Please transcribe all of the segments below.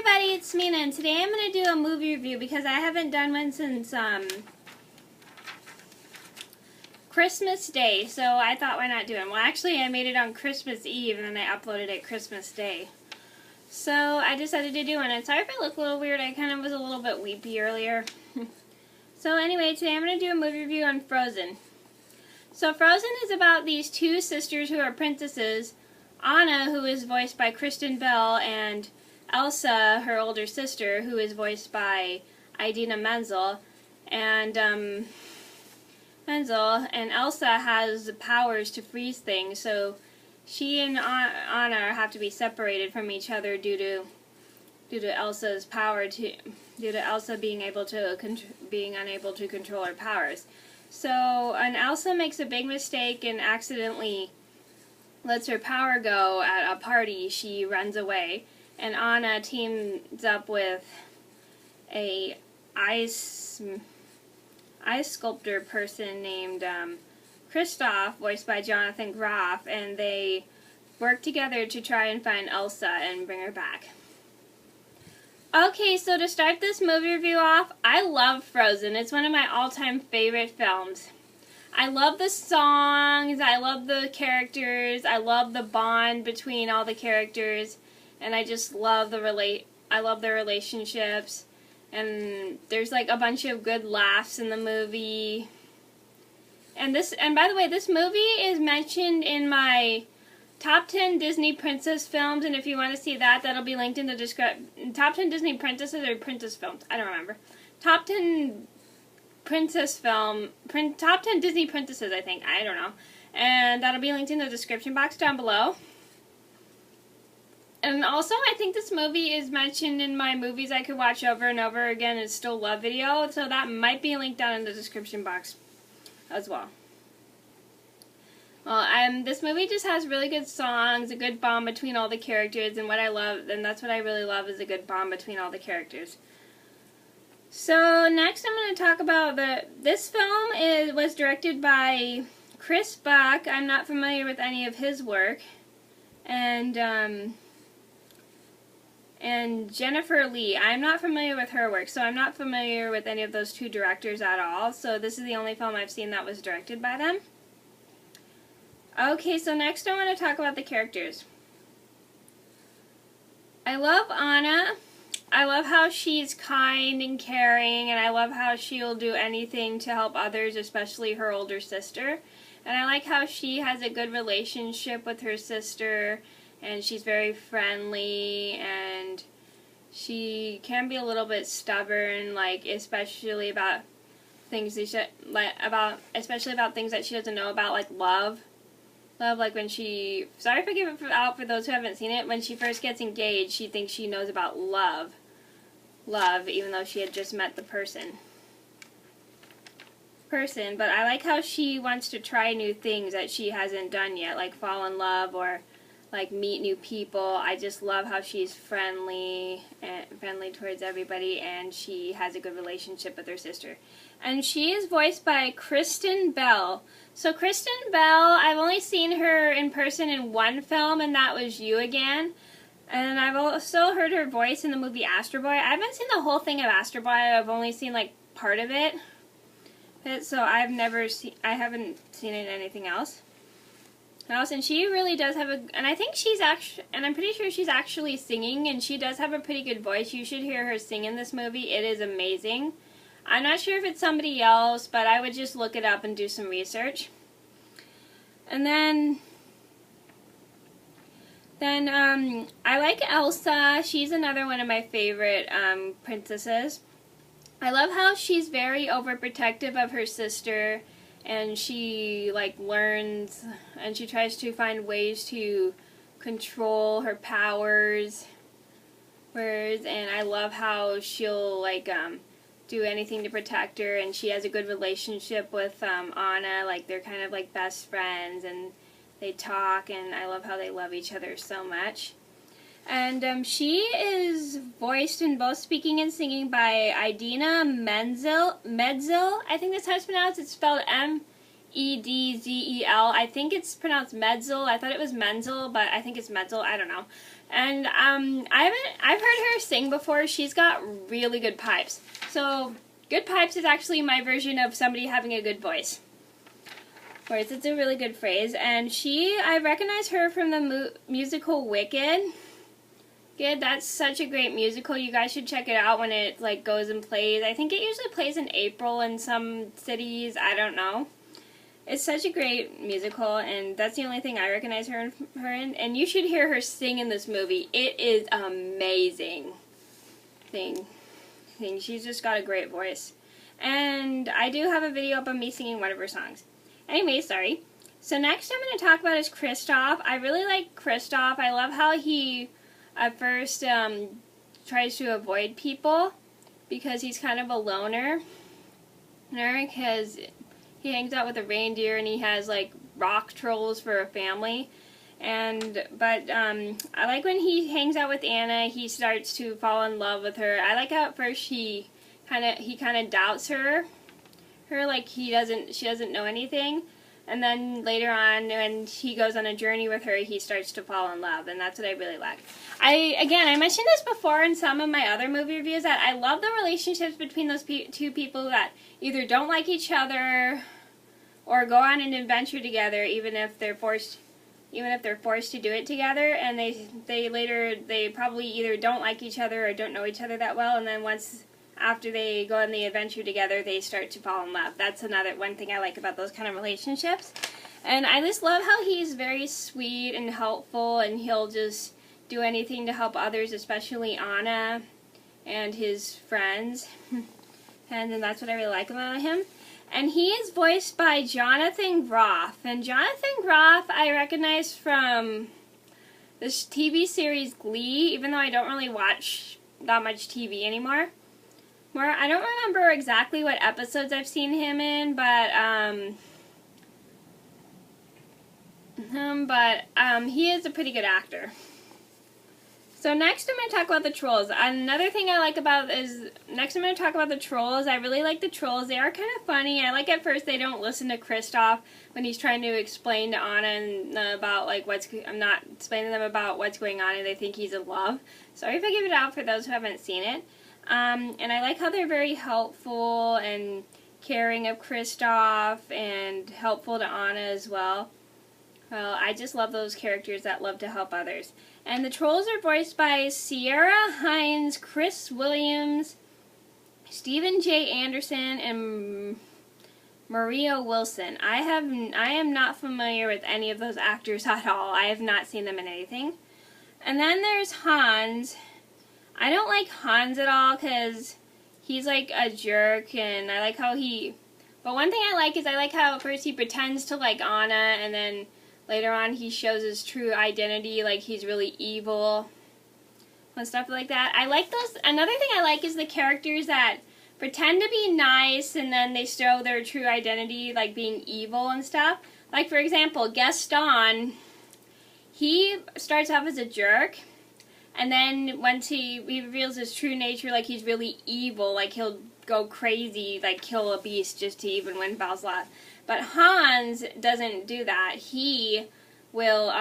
everybody, it's Mena, and today I'm going to do a movie review because I haven't done one since Christmas Day, so I thought why not do it. Well, actually I made it on Christmas Eve and then I uploaded it Christmas Day. So I decided to do one, and sorry if I look a little weird, I kind of was a little bit weepy earlier. So anyway, today I'm going to do a movie review on Frozen. So Frozen is about these two sisters who are princesses, Anna, who is voiced by Kristen Bell, and Elsa, her older sister, who is voiced by Idina Menzel. And Elsa has the powers to freeze things, so she and Anna have to be separated from each other due to Elsa's power due to Elsa being unable to control her powers. So, and Elsa makes a big mistake and accidentally lets her power go at a party. She runs away, and Anna teams up with a ice sculptor person named Kristoff, voiced by Jonathan Groff, and they work together to try and find Elsa and bring her back. Okay, so to start this movie review off, I love Frozen. It's one of my all-time favorite films. I love the songs, I love the characters, I love the bond between all the characters, and I just love I love their relationships, and there's like a bunch of good laughs in the movie. And by the way, this movie is mentioned in my Top 10 Disney Princess Films, and if you want to see that, that'll be linked in the description. Top 10 Disney Princesses or Princess Films, I don't remember. Top 10 Top 10 Disney Princesses, I think, I don't know. And that'll be linked in the description box down below. And also, I think this movie is mentioned in my movies I could watch over and over again and still love video, so that might be linked down in the description box as well. Well, this movie just has really good songs, a good bond between all the characters, and what I love, and that's what I really love, is a good bond between all the characters. So next I'm going to talk about this film was directed by Chris Buck. I'm not familiar with any of his work, and Jennifer Lee. I'm not familiar with her work, so I'm not familiar with any of those two directors at all. So this is the only film I've seen that was directed by them. Okay, so next I want to talk about the characters. I love Anna. I love how she's kind and caring, and I love how she'll do anything to help others, especially her older sister. And I like how she has a good relationship with her sister, and she's very friendly, and she can be a little bit stubborn, like especially about things especially about things that she doesn't know about, like love. Like when sorry if I give it out for those who haven't seen it, when she first gets engaged, she thinks she knows about love, even though she had just met the person. But I like how she wants to try new things that she hasn't done yet, like fall in love or like meet new people. I just love how she's friendly towards everybody, and she has a good relationship with her sister. And she is voiced by Kristen Bell. So Kristen Bell, I've only seen her in person in one film, and that was You Again. And I've also heard her voice in the movie Astro Boy. I haven't seen the whole thing of Astro Boy. I've only seen like part of it. So I haven't seen it in anything else. And she really does have and I think I'm pretty sure she's actually singing, and she does have a pretty good voice. You should hear her sing in this movie. It is amazing. I'm not sure if it's somebody else, but I would just look it up and do some research. And then I like Elsa. She's another one of my favorite princesses. I love how she's very overprotective of her sister, and she like learns, and she tries to find ways to control her powers. And I love how she'll like do anything to protect her, and she has a good relationship with Anna. Like they're kind of like best friends, and they talk, and I love how they love each other so much. And she is voiced in both speaking and singing by Idina Menzel. I think that's how it's pronounced. It's spelled Medzel. I think it's pronounced Medzel. I thought it was Menzel, but I think it's Medzel. I don't know. And I've heard her sing before. She's got really good pipes. So good pipes is actually my version of somebody having a good voice. Whereas it's a really good phrase. And I recognize her from the musical Wicked. Good, that's such a great musical. You guys should check it out when it like goes and plays. I think it usually plays in April in some cities. I don't know. It's such a great musical, and that's the only thing I recognize her in. And you should hear her sing in this movie. It is amazing. She's just got a great voice. And I do have a video up of me singing one of her songs. Anyway, sorry. So next I'm going to talk about is Kristoff. I really like Kristoff. I love how he at first tries to avoid people because he's kind of a loner. Because he hangs out with a reindeer and he has like rock trolls for a family. But I like when he hangs out with Anna, he starts to fall in love with her. I like how at first he kind of doubts her like she doesn't know anything. And then later on, when he goes on a journey with her, he starts to fall in love, and that's what I really like. I mentioned this before in some of my other movie reviews, that I love the relationships between those two people that either don't like each other or go on an adventure together, even if they're forced to do it together, and they probably either don't like each other or don't know each other that well, and then after they go on the adventure together, they start to fall in love. That's one thing I like about those kind of relationships. And I just love how he's very sweet and helpful, and he'll just do anything to help others, especially Anna and his friends. And then that's what I really like about him. And he is voiced by Jonathan Groff. And Jonathan Groff I recognize from this TV series Glee, even though I don't really watch that much TV anymore. I don't remember exactly what episodes I've seen him in, but he is a pretty good actor. So next I'm going to talk about the Trolls. Another thing I like next I'm going to talk about the Trolls. I really like the Trolls. They are kind of funny. I like at first they don't listen to Kristoff when he's trying to explain to Anna and about like I'm not explaining to them about what's going on, and they think he's in love. Sorry if I give it out for those who haven't seen it. And I like how they're very helpful and caring of Kristoff and helpful to Anna as well. Well, I just love those characters that love to help others. And the Trolls are voiced by Sierra Hines, Chris Williams, Stephen J. Anderson, and Maria Wilson. I am not familiar with any of those actors at all. I have not seen them in anything. And then there's Hans. I don't like Hans at all because he's like a jerk, and I like how but one thing I like is how at first he pretends to like Anna, and then later on he shows his true identity, like he's really evil and stuff like that. I like those. Another thing I like is the characters that pretend to be nice and then they show their true identity, like being evil and stuff. Like for example, Gaston, he starts off as a jerk. And then once he reveals his true nature, like he's really evil, like he'll go crazy, like kill a beast just to even win Belle's love. But Hans doesn't do that. He will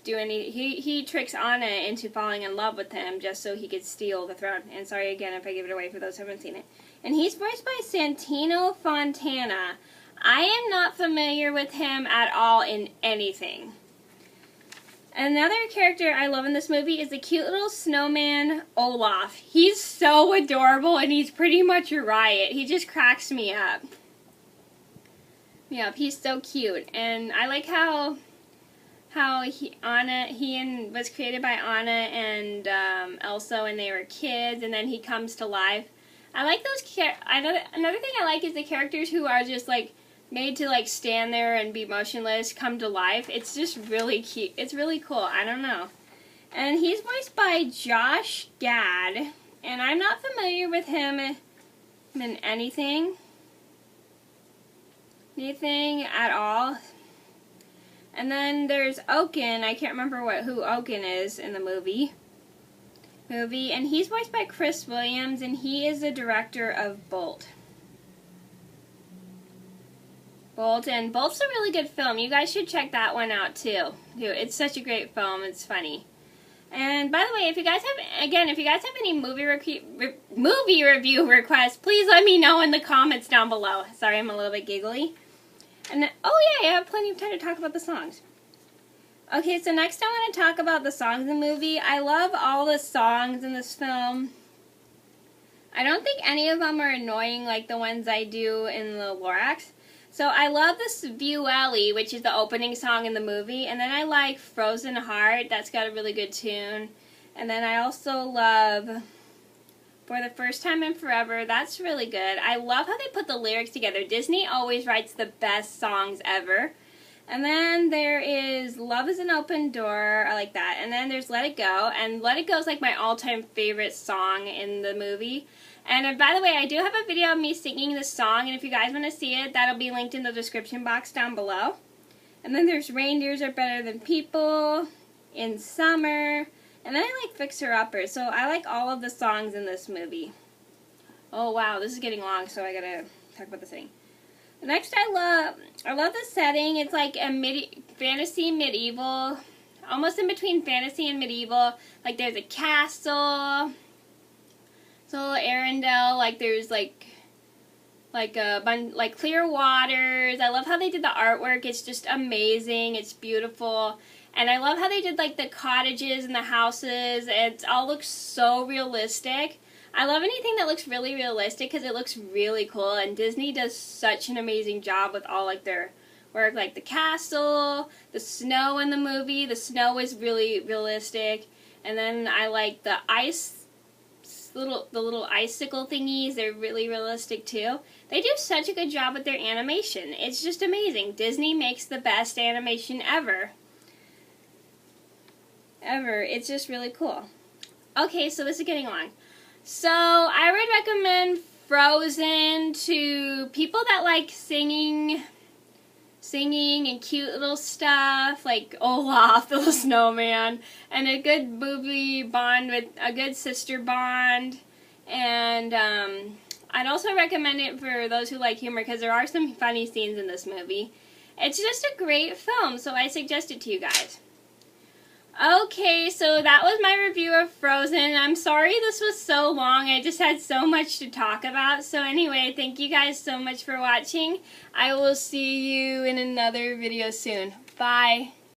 he tricks Anna into falling in love with him just so he could steal the throne. And sorry again if I give it away for those who haven't seen it. And he's voiced by Santino Fontana. I am not familiar with him at all in anything. Another character I love in this movie is the cute little snowman, Olaf. He's so adorable, and he's pretty much a riot. He just cracks me up. Yep, he's so cute. And I like how he was created by Anna and Elsa when they were kids, and then he comes to life. I like those another thing I like is the characters who are just like made to like stand there and be motionless come to life. It's just really cute. It's really cool. I don't know. And he's voiced by Josh Gad, and I'm not familiar with him in anything at all. And then there's Oaken. I can't remember who Oaken is in the movie, and he's voiced by Chris Williams, and he is the director of Bolt. And Bolt's a really good film. You guys should check that one out too. It's such a great film. It's funny. And by the way, if you guys have any movie review requests, please let me know in the comments down below. Sorry, I'm a little bit giggly. And oh yeah, I have plenty of time to talk about the songs. Okay, so next I want to talk about the songs in the movie. I love all the songs in this film. I don't think any of them are annoying like the ones I do in the Lorax. So I love this Viewelli, which is the opening song in the movie. And then I like Frozen Heart. That's got a really good tune. And then I also love For the First Time in Forever. That's really good. I love how they put the lyrics together. Disney always writes the best songs ever. And then there is Love is an Open Door. I like that. And then there's Let It Go. And Let It Go is like my all-time favorite song in the movie. And by the way, I do have a video of me singing this song, and if you guys want to see it, that'll be linked in the description box down below. And then there's Reindeers Are Better Than People, In Summer, and then I like Fixer Upper, so I like all of the songs in this movie. Oh wow, this is getting long, so I gotta talk about the setting. Next, I love the setting. It's like a fantasy medieval, almost in between fantasy and medieval. Like there's a castle. So Arendelle, like there's like clear waters. I love how they did the artwork. It's just amazing. It's beautiful. And I love how they did like the cottages and the houses. It all looks so realistic. I love anything that looks really realistic because it looks really cool. And Disney does such an amazing job with all like their work, like the castle, the snow in the movie. The snow is really realistic. And then I like the little icicle thingies. They're really realistic too. They do such a good job with their animation. It's just amazing. Disney makes the best animation ever. It's just really cool. Okay, so this is getting long. So I would recommend Frozen to people that like singing and cute little stuff like Olaf, the little snowman, and a good movie bond with a good sister bond. And I'd also recommend it for those who like humor because there are some funny scenes in this movie. It's just a great film, so I suggest it to you guys. Okay, so that was my review of Frozen. I'm sorry this was so long. I just had so much to talk about. So anyway, thank you guys so much for watching. I will see you in another video soon. Bye.